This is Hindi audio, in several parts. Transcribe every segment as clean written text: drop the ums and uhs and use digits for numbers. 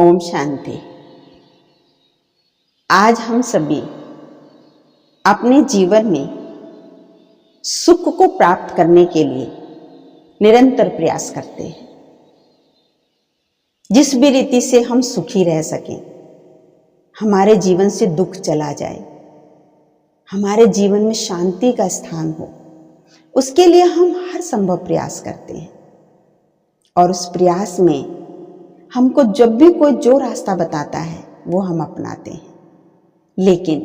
ओम शांति। आज हम सभी अपने जीवन में सुख को प्राप्त करने के लिए निरंतर प्रयास करते हैं। जिस भी रीति से हम सुखी रह सकें, हमारे जीवन से दुख चला जाए, हमारे जीवन में शांति का स्थान हो, उसके लिए हम हर संभव प्रयास करते हैं। और उस प्रयास में हमको जब भी कोई जो रास्ता बताता है वो हम अपनाते हैं। लेकिन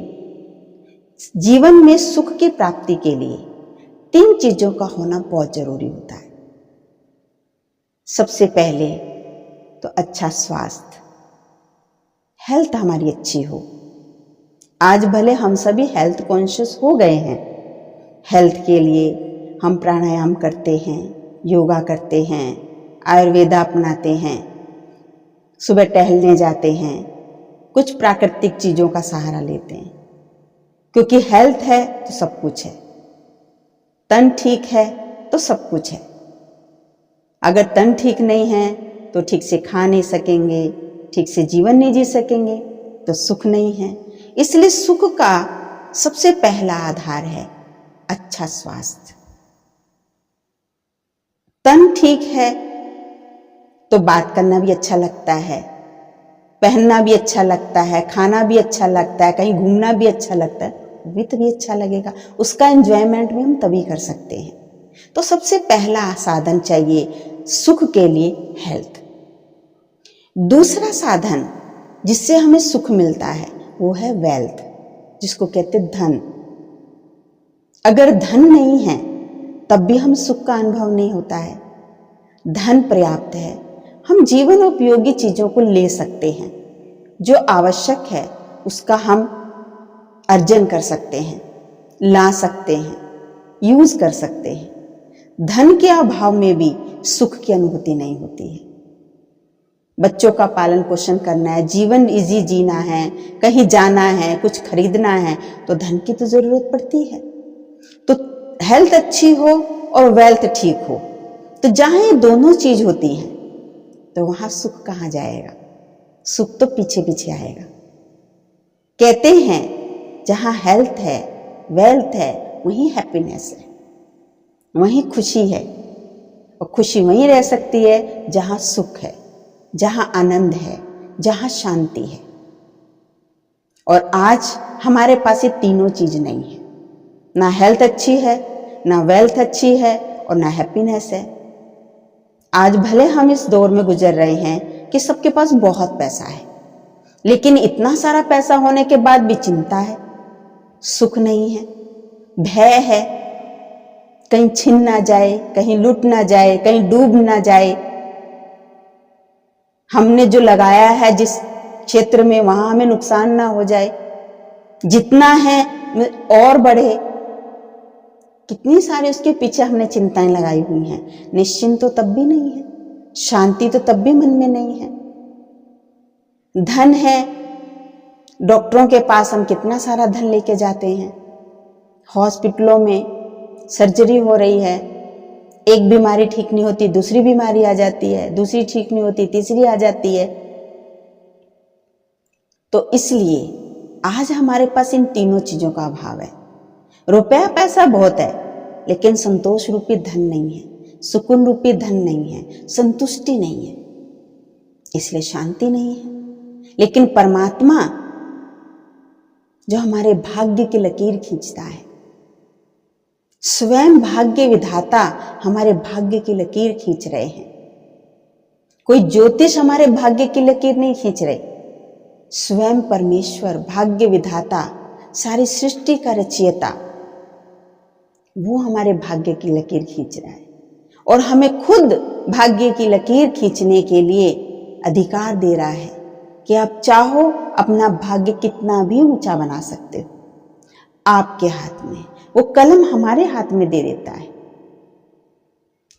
जीवन में सुख की प्राप्ति के लिए 3 चीजों का होना बहुत जरूरी होता है। सबसे पहले तो अच्छा स्वास्थ्य, हेल्थ हमारी अच्छी हो। आज भले हम सभी हेल्थ कॉन्शियस हो गए हैं। हेल्थ के लिए हम प्राणायाम करते हैं, योगा करते हैं, आयुर्वेदा अपनाते हैं, सुबह टहलने जाते हैं, कुछ प्राकृतिक चीजों का सहारा लेते हैं। क्योंकि हेल्थ है तो सब कुछ है, तन ठीक है तो सब कुछ है। अगर तन ठीक नहीं है तो ठीक से खा नहीं सकेंगे, ठीक से जीवन नहीं जी सकेंगे, तो सुख नहीं है। इसलिए सुख का सबसे पहला आधार है अच्छा स्वास्थ्य। तन ठीक है तो बात करना भी अच्छा लगता है, पहनना भी अच्छा लगता है, खाना भी अच्छा लगता है, कहीं घूमना भी अच्छा लगता है, वित्त भी अच्छा लगेगा। उसका एंजॉयमेंट भी हम तभी कर सकते हैं। तो सबसे पहला साधन चाहिए सुख के लिए हेल्थ। दूसरा साधन जिससे हमें सुख मिलता है वो है वेल्थ, जिसको कहते धन। अगर धन नहीं है तब भी हम सुख का अनुभव नहीं होता है। धन पर्याप्त है, हम जीवन उपयोगी चीजों को ले सकते हैं। जो आवश्यक है उसका हम अर्जन कर सकते हैं, ला सकते हैं, यूज कर सकते हैं। धन के अभाव में भी सुख की अनुभूति नहीं होती है। बच्चों का पालन पोषण करना है, जीवन इजी जीना है, कहीं जाना है, कुछ खरीदना है, तो धन की तो जरूरत पड़ती है। तो हेल्थ अच्छी हो और वेल्थ ठीक हो, तो जहां ये दोनों चीज होती हैं तो वहां सुख कहां जाएगा? सुख तो पीछे पीछे आएगा। कहते हैं जहां हेल्थ है, वेल्थ है, वहीं हैप्पीनेस है, वहीं खुशी है। और खुशी वहीं रह सकती है जहां सुख है, जहां आनंद है, जहां शांति है। और आज हमारे पास ये तीनों चीज नहीं है। ना हेल्थ अच्छी है, ना वेल्थ अच्छी है, और ना हैप्पीनेस है। आज भले हम इस दौर में गुजर रहे हैं कि सबके पास बहुत पैसा है, लेकिन इतना सारा पैसा होने के बाद भी चिंता है, सुख नहीं है, भय है, कहीं छिन ना जाए, कहीं लूट ना जाए, कहीं डूब ना जाए। हमने जो लगाया है जिस क्षेत्र में, वहां हमें नुकसान ना हो जाए, जितना है और बढ़े। कितनी सारी उसके पीछे हमने चिंताएं लगाई हुई हैं। निश्चिंत तो तब भी नहीं है, शांति तो तब भी मन में नहीं है। धन है, डॉक्टरों के पास हम कितना सारा धन लेके जाते हैं, हॉस्पिटलों में सर्जरी हो रही है, एक बीमारी ठीक नहीं होती दूसरी बीमारी आ जाती है, दूसरी ठीक नहीं होती तीसरी आ जाती है। तो इसलिए आज हमारे पास इन तीनों चीजों का अभाव है। रुपया पैसा बहुत है, लेकिन संतोष रूपी धन नहीं है, सुकून रूपी धन नहीं है, संतुष्टि नहीं है, इसलिए शांति नहीं है। लेकिन परमात्मा जो हमारे भाग्य की लकीर खींचता है, स्वयं भाग्य विधाता हमारे भाग्य की लकीर खींच रहे हैं। कोई ज्योतिष हमारे भाग्य की लकीर नहीं खींच रहे, स्वयं परमेश्वर भाग्य विधाता, सारी सृष्टि का रचयिता, वो हमारे भाग्य की लकीर खींच रहा है। और हमें खुद भाग्य की लकीर खींचने के लिए अधिकार दे रहा है कि आप चाहो अपना भाग्य कितना भी ऊंचा बना सकते हो। आपके हाथ में वो कलम हमारे हाथ में दे देता है।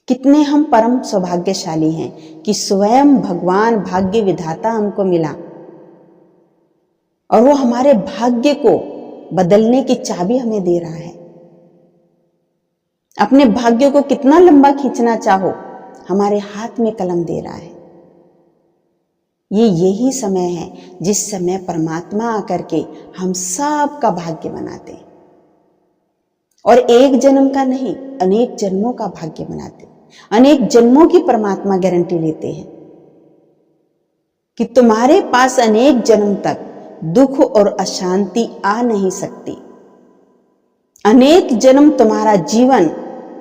कितने हम परम सौभाग्यशाली हैं कि स्वयं भगवान भाग्य विधाता हमको मिला, और वो हमारे भाग्य को बदलने की चाबी हमें दे रहा है। अपने भाग्य को कितना लंबा खींचना चाहो, हमारे हाथ में कलम दे रहा है। यही समय है जिस समय परमात्मा आकर के हम सब का भाग्य बनाते हैं, और एक जन्म का नहीं, अनेक जन्मों का भाग्य बनाते हैं। अनेक जन्मों की परमात्मा गारंटी लेते हैं कि तुम्हारे पास अनेक जन्म तक दुख और अशांति आ नहीं सकती। अनेक जन्म तुम्हारा जीवन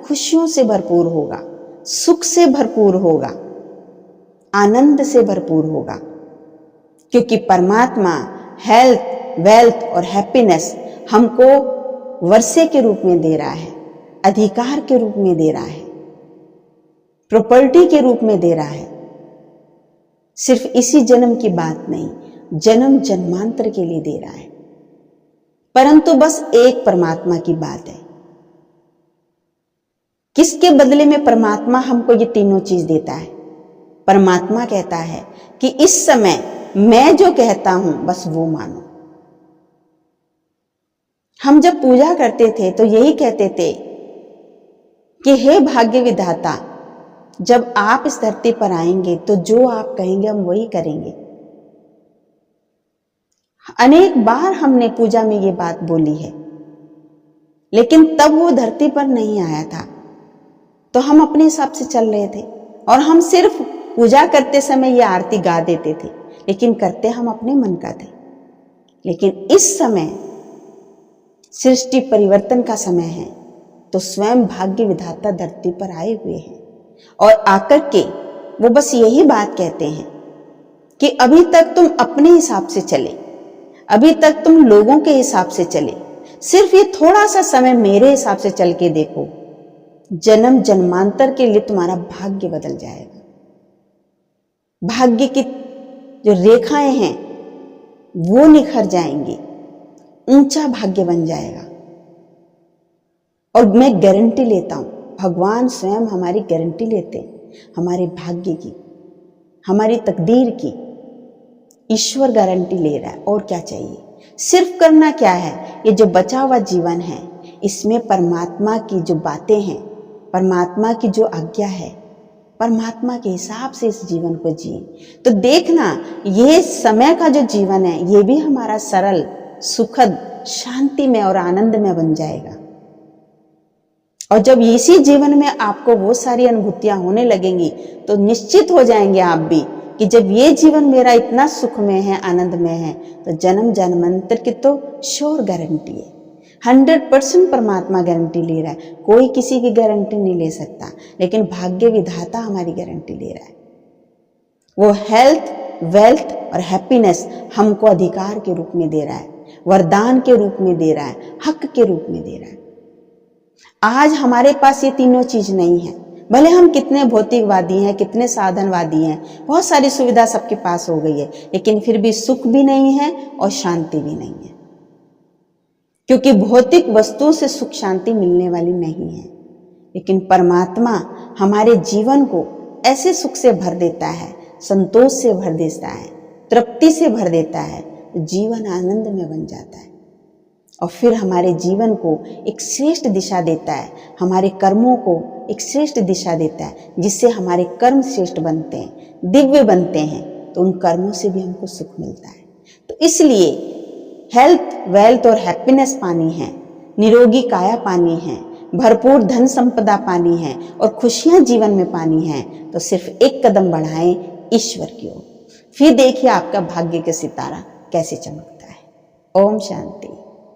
खुशियों से भरपूर होगा, सुख से भरपूर होगा, आनंद से भरपूर होगा, क्योंकि परमात्मा हेल्थ, वेल्थ और हैप्पीनेस हमको वर्षे के रूप में दे रहा है, अधिकार के रूप में दे रहा है, प्रॉपर्टी के रूप में दे रहा है। सिर्फ इसी जन्म की बात नहीं, जन्म जन्मांतर के लिए दे रहा है। परंतु बस एक परमात्मा की बात है, किसके बदले में परमात्मा हमको ये तीनों चीज देता है। परमात्मा कहता है कि इस समय मैं जो कहता हूं बस वो मानो। हम जब पूजा करते थे तो यही कहते थे कि हे भाग्य विधाता, जब आप इस धरती पर आएंगे तो जो आप कहेंगे हम वही करेंगे। अनेक बार हमने पूजा में ये बात बोली है, लेकिन तब वो धरती पर नहीं आया था, तो हम अपने हिसाब से चल रहे थे और हम सिर्फ पूजा करते समय ये आरती गा देते थे, लेकिन करते हम अपने मन का थे। लेकिन इस समय सृष्टि परिवर्तन का समय है, तो स्वयं भाग्य विधाता धरती पर आए हुए हैं और आकर के वो बस यही बात कहते हैं कि अभी तक तुम अपने हिसाब से चले, अभी तक तुम लोगों के हिसाब से चले, सिर्फ ये थोड़ा सा समय मेरे हिसाब से चल के देखो, जन्म जन्मांतर के लिए तुम्हारा भाग्य बदल जाएगा। भाग्य की जो रेखाएं हैं वो निखर जाएंगी, ऊंचा भाग्य बन जाएगा। और मैं गारंटी लेता हूं, भगवान स्वयं हमारी गारंटी लेते हैं, हमारे भाग्य की, हमारी तकदीर की। ईश्वर गारंटी ले रहा है, और क्या चाहिए। सिर्फ करना क्या है, ये जो बचा हुआ जीवन है इसमें परमात्मा की जो बातें हैं, परमात्मा की जो आज्ञा है, परमात्मा के हिसाब से इस जीवन को जिए। तो देखना, ये समय का जो जीवन है ये भी हमारा सरल, सुखद, शांति में और आनंद में बन जाएगा। और जब इसी जीवन में आपको वो सारी अनुभूतियां होने लगेंगी तो निश्चित हो जाएंगे आप भी कि जब ये जीवन मेरा इतना सुख में है, आनंद में है, तो जन्म जन्मांतर की तो श्योर गारंटी है। 100% परमात्मा गारंटी ले रहा है, कोई किसी की गारंटी नहीं ले सकता, लेकिन भाग्य विधाता हमारी गारंटी ले रहा है। वो हेल्थ, वेल्थ और हैप्पीनेस हमको अधिकार के रूप में दे रहा है, वरदान के रूप में दे रहा है, हक के रूप में दे रहा है। आज हमारे पास ये तीनों चीज नहीं है, भले हम कितने भौतिकवादी हैं, कितने साधनवादी हैं, बहुत सारी सुविधा सबके पास हो गई है, लेकिन फिर भी सुख भी नहीं है और शांति भी नहीं है, क्योंकि भौतिक वस्तुओं से सुख शांति मिलने वाली नहीं है। लेकिन परमात्मा हमारे जीवन को ऐसे सुख से भर देता है, संतोष से भर देता है, तृप्ति से भर देता है, जीवन आनंद में बन जाता है और फिर हमारे जीवन को एक श्रेष्ठ दिशा देता है, हमारे कर्मों को एक श्रेष्ठ दिशा देता है, जिससे हमारे कर्म श्रेष्ठ बनते हैं, दिव्य बनते हैं, तो उन कर्मों से भी हमको सुख मिलता है। तो इसलिए हेल्थ, वेल्थ और हैप्पीनेस पानी है, निरोगी काया पानी है, भरपूर धन संपदा पानी है और खुशियां जीवन में पानी है, तो सिर्फ एक कदम बढ़ाएं ईश्वर की ओर, फिर देखिए आपका भाग्य का सितारा कैसे चमकता है। ओम शांति।